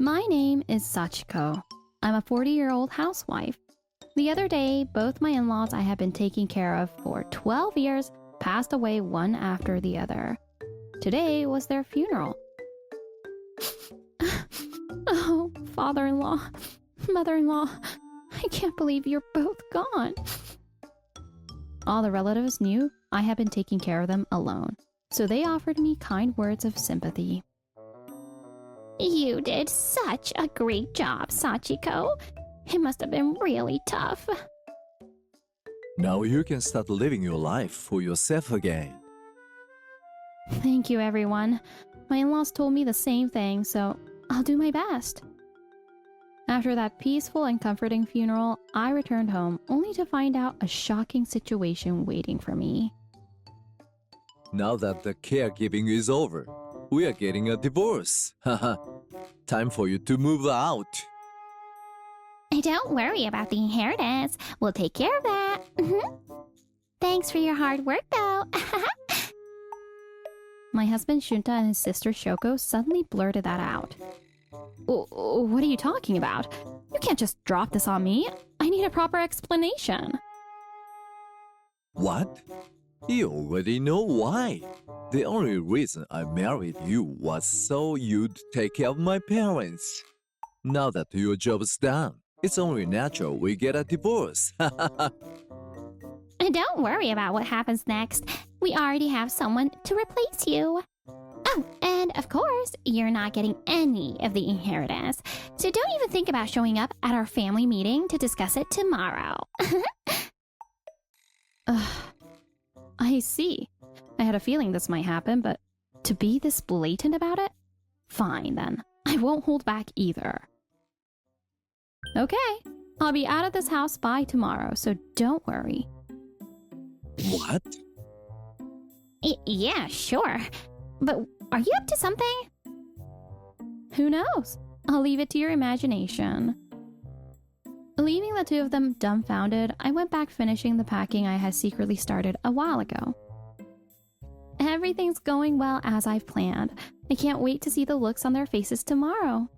My name is Sachiko. I'm a 40-year-old housewife. The other day, both my in-laws I have been taking care of for 12 years passed away one after the other. Today was their funeral. Oh, father-in-law, mother-in-law, I can't believe you're both gone. All the relatives knew I had been taking care of them alone, so they offered me kind words of sympathy. You did such a great job, Sachiko. It must have been really tough. Now you can start living your life for yourself again. Thank you, everyone. My in-laws told me the same thing, so I'll do my best. After that peaceful and comforting funeral, I returned home only to find out a shocking situation waiting for me. Now that the caregiving is over, we are getting a divorce. Haha. Time for you to move out. Don't worry about the inheritance. We'll take care of that. Thanks for your hard work, though. My husband Shunta and his sister Shoko suddenly blurted that out. What are you talking about? You can't just drop this on me. I need a proper explanation. What? You already know why. The only reason I married you was so you'd take care of my parents. Now that your job's done, it's only natural we get a divorce. Don't worry about what happens next. We already have someone to replace you. Oh, and of course, you're not getting any of the inheritance. So don't even think about showing up at our family meeting to discuss it tomorrow. I see. I had a feeling this might happen, but to be this blatant about it? Fine then. I won't hold back either. Okay, I'll be out of this house by tomorrow, so don't worry. What? Yeah, sure. But are you up to something? Who knows? I'll leave it to your imagination. Leaving the two of them dumbfounded, I went back finishing the packing I had secretly started a while ago. Everything's going well as I've planned. I can't wait to see the looks on their faces tomorrow.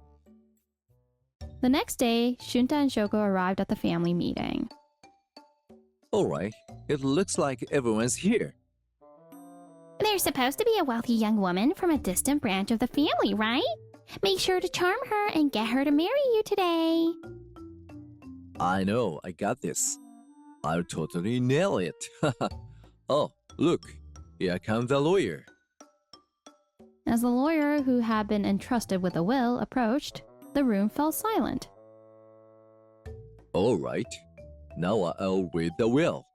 The next day, Shunta and Shoko arrived at the family meeting. Alright, it looks like everyone's here. There's supposed to be a wealthy young woman from a distant branch of the family, right? Make sure to charm her and get her to marry you today. I know, I got this. I'll totally nail it. Oh, look, here comes the lawyer. As the lawyer who had been entrusted with a will approached, the room fell silent. Alright, now I'll read the will.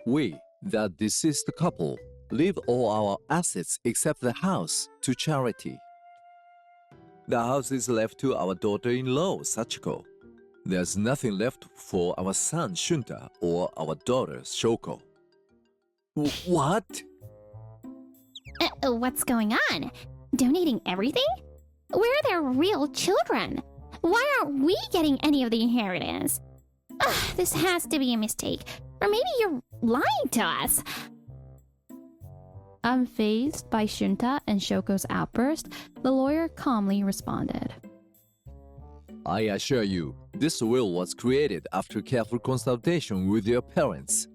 We, the deceased couple, leave all our assets except the house to charity. The house is left to our daughter-in-law, Sachiko. There's nothing left for our son, Shunta, or our daughter, Shoko. What? What's going on? Donating everything? We're their real children. Why aren't we getting any of the inheritance? Ugh, this has to be a mistake. Or maybe you're lying to us. Unfazed by Shunta and Shoko's outburst, the lawyer calmly responded. I assure you, this will was created after careful consultation with your parents.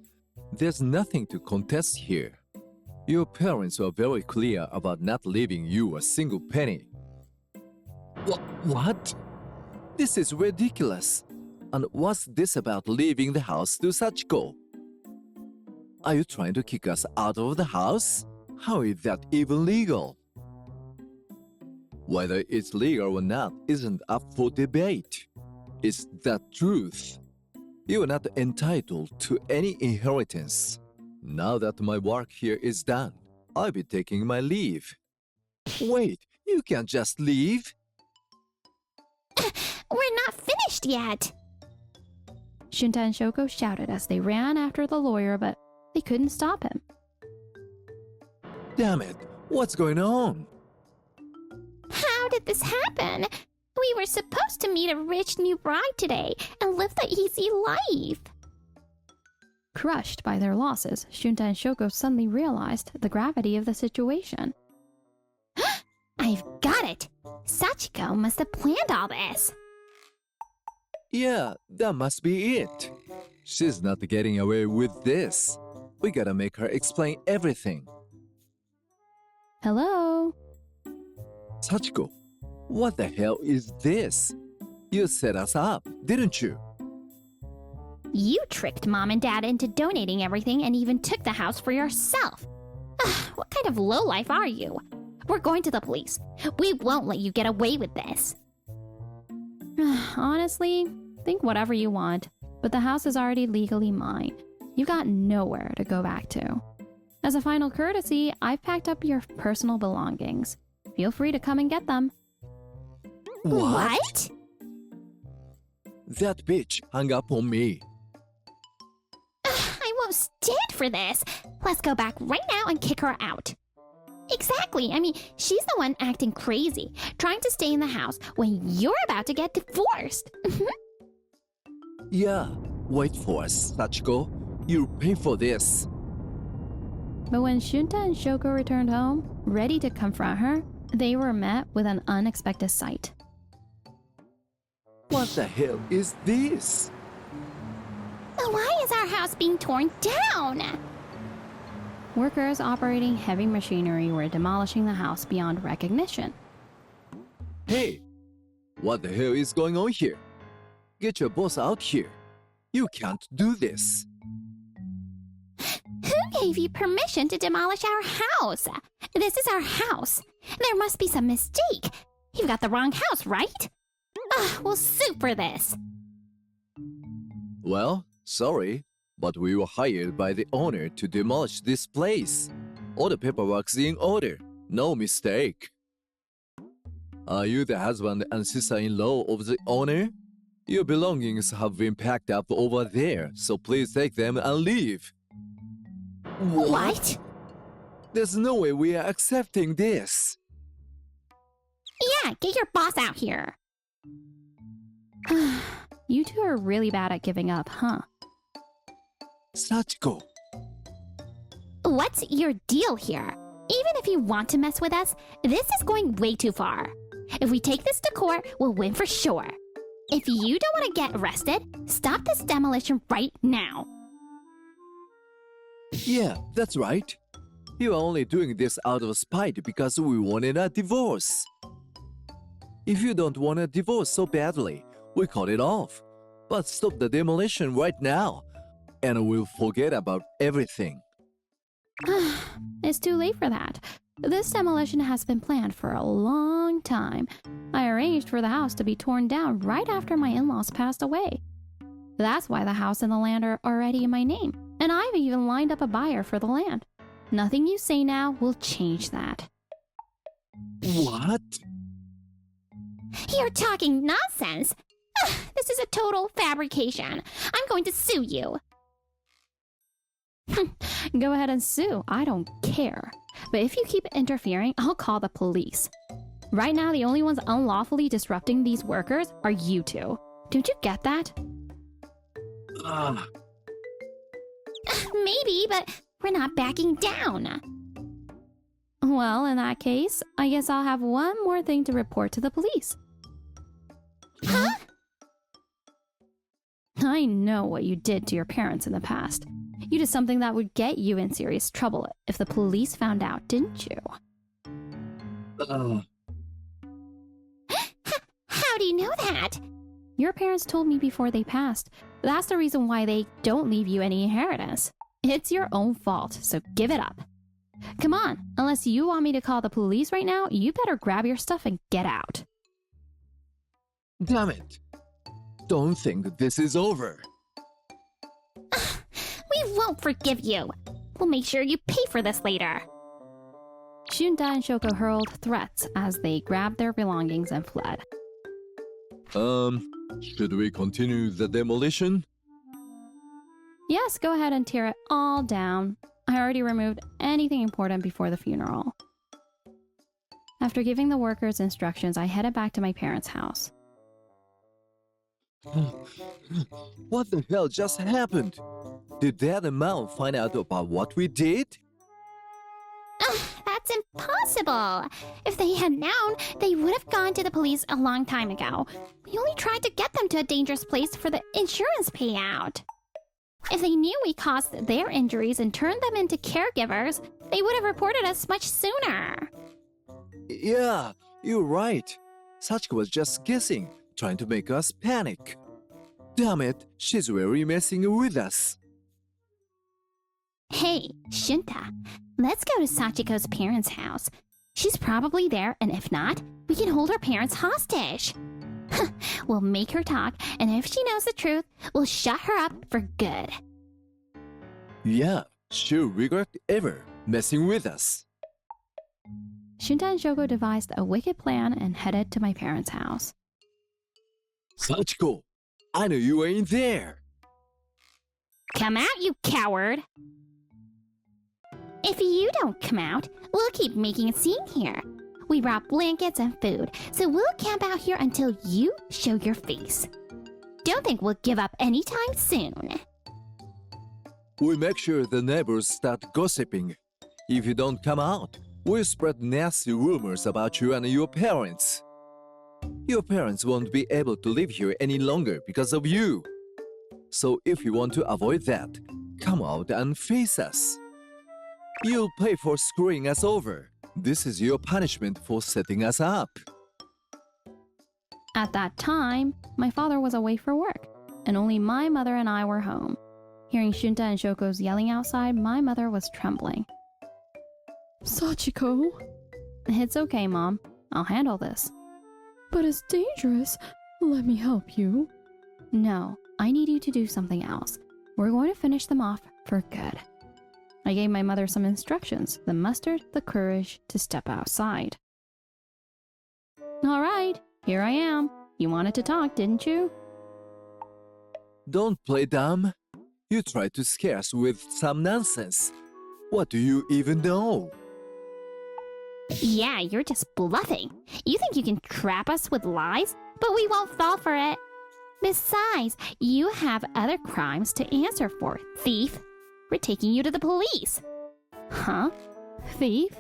There's nothing to contest here. Your parents were very clear about not leaving you a single penny. What? This is ridiculous. And what's this about leaving the house to Sachiko? Are you trying to kick us out of the house? How is that even legal? Whether it's legal or not isn't up for debate. It's the truth. You are not entitled to any inheritance. Now that my work here is done, I'll be taking my leave. Wait, you can't just leave? We're not finished yet. Shunta and Shoko shouted as they ran after the lawyer, but they couldn't stop him. Damn it, what's going on? How did this happen? We were supposed to meet a rich new bride today and live the easy life. Crushed by their losses, Shunta and Shoko suddenly realized the gravity of the situation. I've got it. Sachiko must have planned all this. Yeah, that must be it. She's not getting away with this. We gotta make her explain everything. Hello? Sachiko, what the hell is this? You set us up, didn't you? You tricked Mom and Dad into donating everything and even took the house for yourself. What kind of lowlife are you? We're going to the police. We won't let you get away with this. Honestly, think whatever you want, but the house is already legally mine. You got nowhere to go back to. As a final courtesy, I've packed up your personal belongings. Feel free to come and get them. What? That bitch hung up on me. I won't stand for this. Let's go back right now and kick her out. Exactly. I mean, she's the one acting crazy, trying to stay in the house when you're about to get divorced. Yeah, wait for us, Sachiko. You'll pay for this. But when Shunta and Shoko returned home, ready to confront her, they were met with an unexpected sight. What the hell is this? Why is our house being torn down? Workers operating heavy machinery were demolishing the house beyond recognition. Hey, what the hell is going on here? Get your boss out here. You can't do this. Who gave you permission to demolish our house? This is our house. There must be some mistake. You've got the wrong house, right? We'll sue for this. Well, sorry, but we were hired by the owner to demolish this place. All the paperwork's in order. No mistake. Are you the husband and sister-in-law of the owner? Your belongings have been packed up over there, so please take them and leave. What? There's no way we are accepting this. Yeah, get your boss out here. You two are really bad at giving up, huh? Sachiko. What's your deal here? Even if you want to mess with us, this is going way too far. If we take this to court, we'll win for sure. If you don't want to get arrested, stop this demolition right now. Yeah, that's right. You are only doing this out of spite because we wanted a divorce. If you don't want a divorce so badly, we cut it off. But stop the demolition right now, and we'll forget about everything. It's too late for that. This demolition has been planned for a long time. I arranged for the house to be torn down right after my in-laws passed away. That's why the house and the land are already in my name, and I've even lined up a buyer for the land. Nothing you say now will change that. What? You're talking nonsense. This is a total fabrication. I'm going to sue you. Go ahead and sue. I don't care. But if you keep interfering, I'll call the police. Right now, the only ones unlawfully disrupting these workers are you two. Don't you get that? Maybe, but we're not backing down. Well, in that case, I guess I'll have one more thing to report to the police. Huh? I know what you did to your parents in the past. You did something that would get you in serious trouble if the police found out, didn't you? How do you know that? Your parents told me before they passed. That's the reason why they don't leave you any inheritance. It's your own fault, so give it up. Come on, unless you want me to call the police right now, you better grab your stuff and get out. Damn it. Don't think this is over. We won't forgive you. We'll make sure you pay for this later. Shunta and Shoko hurled threats as they grabbed their belongings and fled. Should we continue the demolition? Yes, go ahead and tear it all down. I already removed anything important before the funeral. After giving the workers instructions, I headed back to my parents' house. What the hell just happened? Did Dad and Mom find out about what we did? That's That's impossible. If they had known, they would have gone to the police a long time ago. We only tried to get them to a dangerous place for the insurance payout. If they knew we caused their injuries and turned them into caregivers, they would have reported us much sooner. Yeah, you're right. Sachiko was just guessing, trying to make us panic. Damn it, she's really messing with us. Hey, Shunta, let's go to Sachiko's parents' house. She's probably there, and if not, we can hold her parents hostage. We'll make her talk, and if she knows the truth, we'll shut her up for good. Yeah, she'll regret ever messing with us. Shunta and Shoko devised a wicked plan and headed to my parents' house. Sachiko, I know you were in there. Come out, you coward! If you don't come out, we'll keep making a scene here. We brought blankets and food, so we'll camp out here until you show your face. Don't think we'll give up anytime soon. We'll make sure the neighbors start gossiping. If you don't come out, we'll spread nasty rumors about you and your parents. Your parents won't be able to live here any longer because of you. So if you want to avoid that, come out and face us. You'll pay for screwing us over. This is your punishment for setting us up. At that time, my father was away for work, and only my mother and I were home. Hearing Shunta and Shoko's yelling outside, my mother was trembling. Sachiko? It's okay, Mom. I'll handle this. But it's dangerous. Let me help you. No, I need you to do something else. We're going to finish them off for good. I gave my mother some instructions, the mustard, the courage to step outside. All right, here I am. You wanted to talk, didn't you? Don't play dumb. You tried to scare us with some nonsense. What do you even know? Yeah, you're just bluffing. You think you can trap us with lies, but we won't fall for it. Besides, you have other crimes to answer for, thief. We're taking you to the police. Huh? Thief?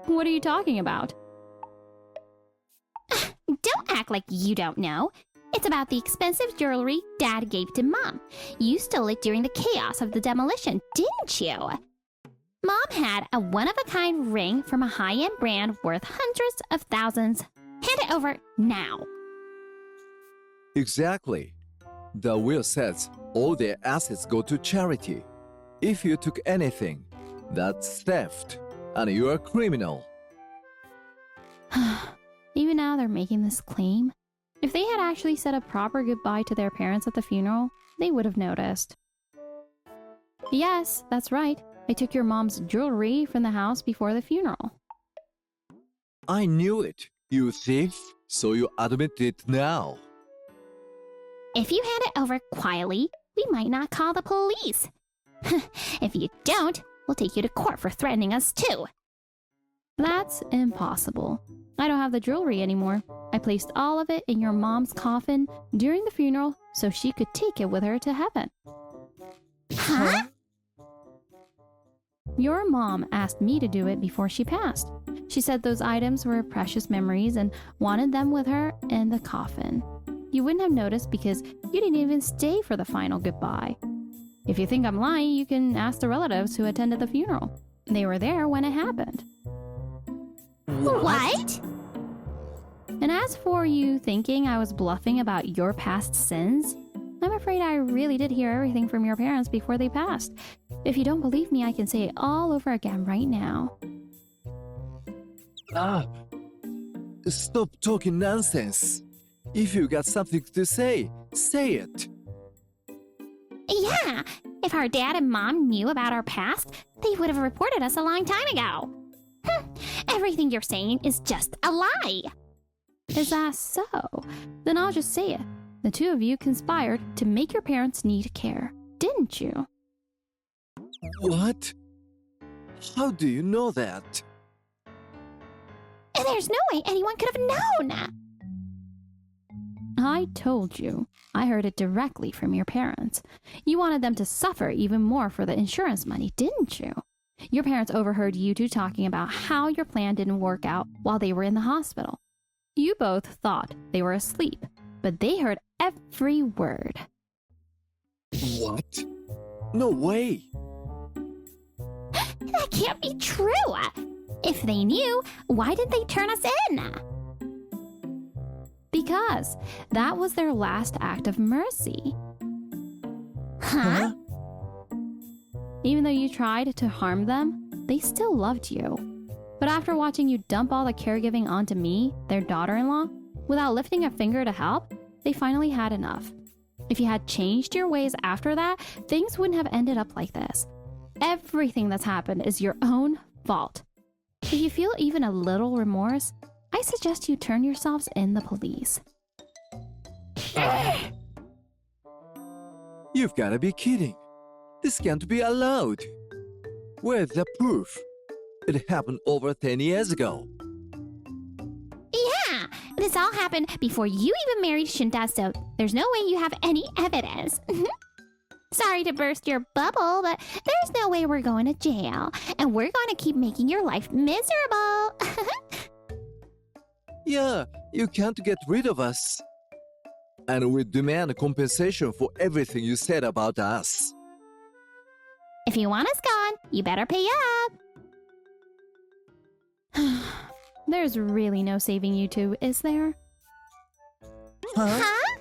What are you talking about? Don't act like you don't know. It's about the expensive jewelry Dad gave to Mom. You stole it during the chaos of the demolition, didn't you? Mom had a one-of-a-kind ring from a high-end brand worth hundreds of thousands. Hand it over now. Exactly. The will says all their assets go to charity. If you took anything, that's theft, and you're a criminal. Even now they're making this claim. If they had actually said a proper goodbye to their parents at the funeral, they would have noticed. Yes, that's right. I took your mom's jewelry from the house before the funeral. I knew it, you thief, so you admit it now. If you hand it over quietly, we might not call the police. If you don't, we'll take you to court for threatening us too. That's impossible. I don't have the jewelry anymore. I placed all of it in your mom's coffin during the funeral so she could take it with her to heaven. Huh? Your mom asked me to do it before she passed. She said those items were precious memories and wanted them with her in the coffin. You wouldn't have noticed because you didn't even stay for the final goodbye. If you think I'm lying, you can ask the relatives who attended the funeral. They were there when it happened. What? And as for you thinking I was bluffing about your past sins, I'm afraid I really did hear everything from your parents before they passed. If you don't believe me, I can say it all over again right now. Stop talking nonsense. If you got something to say, say it. Yeah, if our dad and mom knew about our past, they would have reported us a long time ago. Everything you're saying is just a lie. Is that so? Then I'll just say it. The two of you conspired to make your parents need care, didn't you? What? How do you know that? There's no way anyone could have known. I told you. I heard it directly from your parents. You wanted them to suffer even more for the insurance money, didn't you? Your parents overheard you two talking about how your plan didn't work out while they were in the hospital. You both thought they were asleep, but they heard every word. What? No way! That can't be true. If they knew, why did they turn us in? Because that was their last act of mercy. Huh? Even though you tried to harm them, they still loved you. But after watching you dump all the caregiving onto me, their daughter-in-law, without lifting a finger to help, they finally had enough. If you had changed your ways after that, things wouldn't have ended up like this. Everything that's happened is your own fault. If you feel even a little remorse, I suggest you turn yourselves in the police. You've gotta be kidding. This can't be allowed. Where's the proof? It happened over 10 years ago. Yeah, this all happened before you even married Shunta, so there's no way you have any evidence. Sorry to burst your bubble, but there's no way we're going to jail, and we're going to keep making your life miserable. Yeah, you can't get rid of us. And we demand compensation for everything you said about us. If you want us gone, you better pay up. There's really no saving you two, is there? Huh?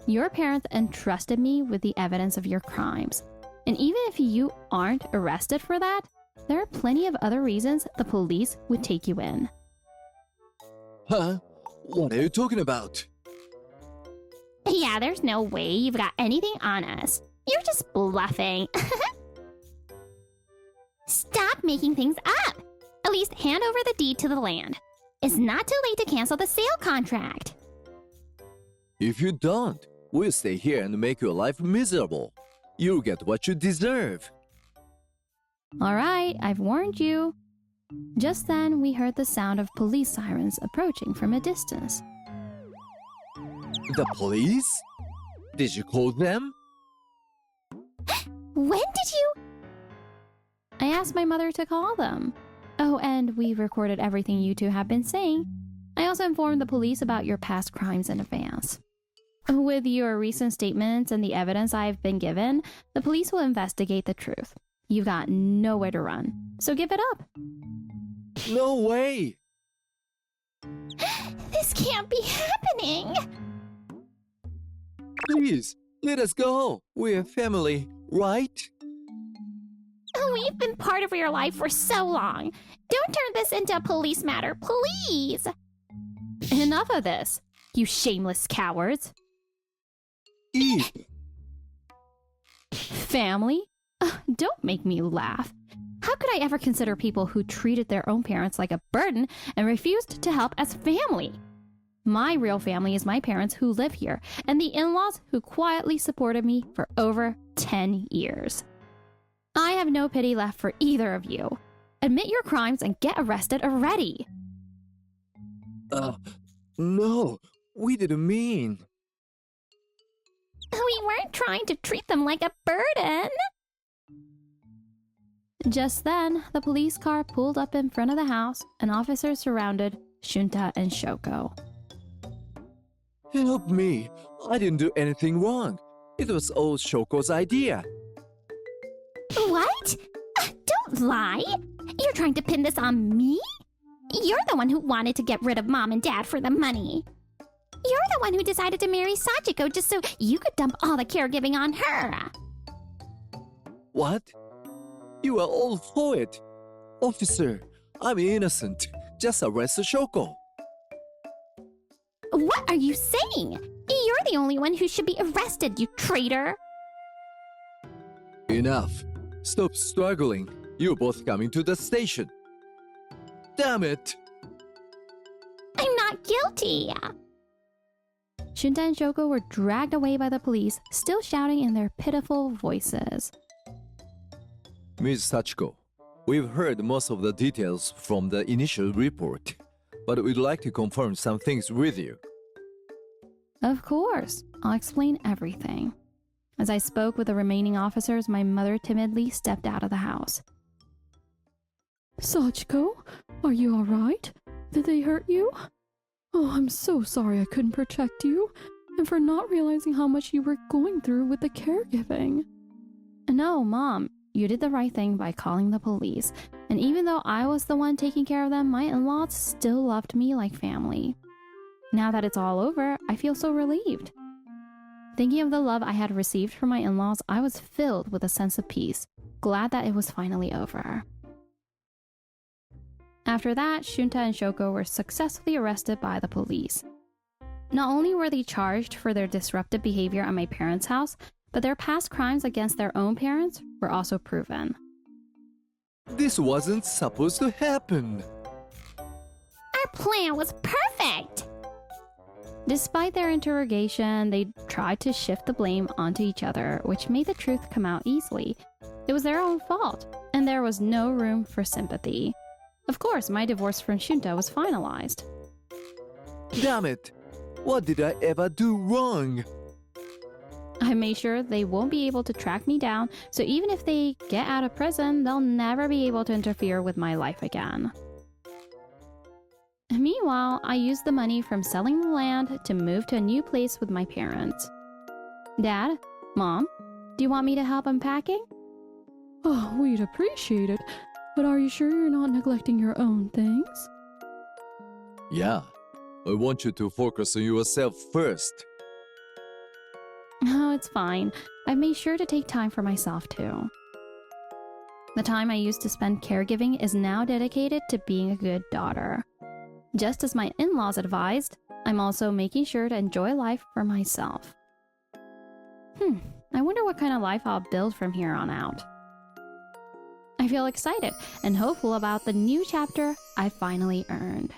Your parents entrusted me with the evidence of your crimes. And even if you aren't arrested for that, there are plenty of other reasons the police would take you in. Huh? What are you talking about? Yeah, there's no way you've got anything on us. You're just bluffing. Stop making things up. At least hand over the deed to the land. It's not too late to cancel the sale contract. If you don't, we'll stay here and make your life miserable. You'll get what you deserve. All right, I've warned you. Just then, we heard the sound of police sirens approaching from a distance. The police? Did you call them? When did you? I asked my mother to call them. Oh, and we recorded everything you two have been saying. I also informed the police about your past crimes in advance. With your recent statements and the evidence I've been given, the police will investigate the truth. You've got nowhere to run, so give it up. No way! This can't be happening. Please, let us go. We're family, right? We've been part of your life for so long. Don't turn this into a police matter, please. Enough of this, you shameless cowards. Eve! Family? Don't make me laugh. How could I ever consider people who treated their own parents like a burden and refused to help as family? My real family is my parents who live here and the in-laws who quietly supported me for over 10 years. I have no pity left for either of you. Admit your crimes and get arrested already. No, we didn't mean. We weren't trying to treat them like a burden. Just then, the police car pulled up in front of the house and officers surrounded Shunta and Shoko. Help me. I didn't do anything wrong. It was all Shoko's idea. What? Don't lie. You're trying to pin this on me? You're the one who wanted to get rid of Mom and Dad for the money. You're the one who decided to marry Sachiko just so you could dump all the caregiving on her. What? You are all for it. Officer, I'm innocent. Just arrest Shoko. What are you saying? You're the only one who should be arrested, you traitor. Enough. Stop struggling. You're both coming to the station. Damn it! I'm not guilty. Shunta and Shoko were dragged away by the police, still shouting in their pitiful voices. Ms. Sachiko, we've heard most of the details from the initial report, but we'd like to confirm some things with you. Of course, I'll explain everything. As I spoke with the remaining officers, my mother timidly stepped out of the house. Sachiko, are you alright? Did they hurt you? Oh, I'm so sorry I couldn't protect you, and for not realizing how much you were going through with the caregiving. No, Mom, you did the right thing by calling the police. And even though I was the one taking care of them, my in-laws still loved me like family. Now that it's all over, I feel so relieved. Thinking of the love I had received from my in-laws, I was filled with a sense of peace, glad that it was finally over. After that, Shunta and Shoko were successfully arrested by the police. Not only were they charged for their disruptive behavior at my parents' house, but their past crimes against their own parents were also proven. This wasn't supposed to happen. Our plan was perfect! Despite their interrogation, they tried to shift the blame onto each other, which made the truth come out easily. It was their own fault, and there was no room for sympathy. Of course, my divorce from Shunta was finalized. Damn it! What did I ever do wrong? I made sure they won't be able to track me down, so even if they get out of prison, they'll never be able to interfere with my life again. Meanwhile, I used the money from selling the land to move to a new place with my parents. Dad, Mom, do you want me to help unpacking? Oh, we'd appreciate it, but are you sure you're not neglecting your own things? Yeah, I want you to focus on yourself first. Oh, it's fine. I've made sure to take time for myself too. The time I used to spend caregiving is now dedicated to being a good daughter. Just as my in-laws advised, I'm also making sure to enjoy life for myself. I wonder what kind of life I'll build from here on out. I feel excited and hopeful about the new chapter I finally earned.